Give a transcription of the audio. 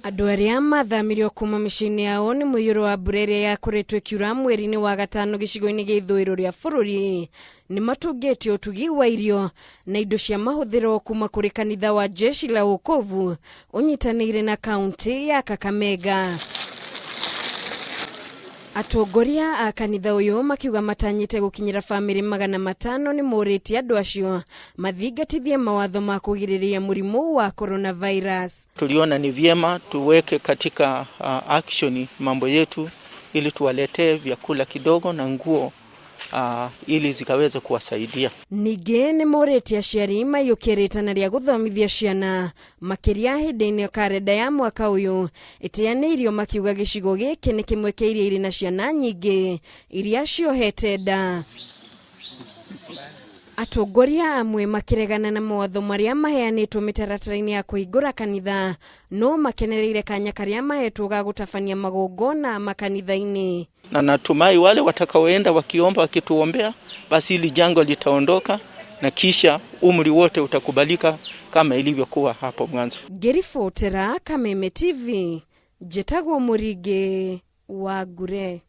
Andu aria mathamirio kuuma micii yao ni muiyuro wa bururi yakoretwo ikiura mweri-ini wa gatano gicigo-ini gia ithuiro ria bururi ni matungite utugi wa irio na indo cia mahuthiro kuuma kuri kanitha wa Jeshi La Wokovu unyitanire na kaunti ya Kameme. Atongoria a kanitha uyu makiuga matanyite gukinyira family magana matano ni moriti andu acio mathingatithie mawatho ma kugiriria murimu wa coronavirus. Tuliona ni vyema tuweke katika action mambo yetu ili tuwaletee vyakula kidogo na nguo ili zikaweze kuwasaidia. Ningĩ ni moriti aciari mayukĩrĩtana rĩa gũthomithia ciana makiria hĩndĩ-inĩ karenda ya mwaka uyu ĩteanĩirio makiuga gĩcigo gĩkĩ nĩ kĩmwe kĩa iria irĩ na ciana nyingĩ iria ciohete nda. Atongoria amwe makiregana na mawatho maria maheanĩtwo mĩtaratara-inĩ ya kũhingũra kanitha no makenereire kanya karia mahetwo ga gũtabania magongona makanitha-inĩ. Na natumai wale watakaoenda wakiomba wakituombea basi hili jango litaondoka na kisha umri wote utakubalika kama ilivyokuwa hapo mwanzo. Ngĩribotera Kameme TV, Njĩtagwo Mũringi wa Gure.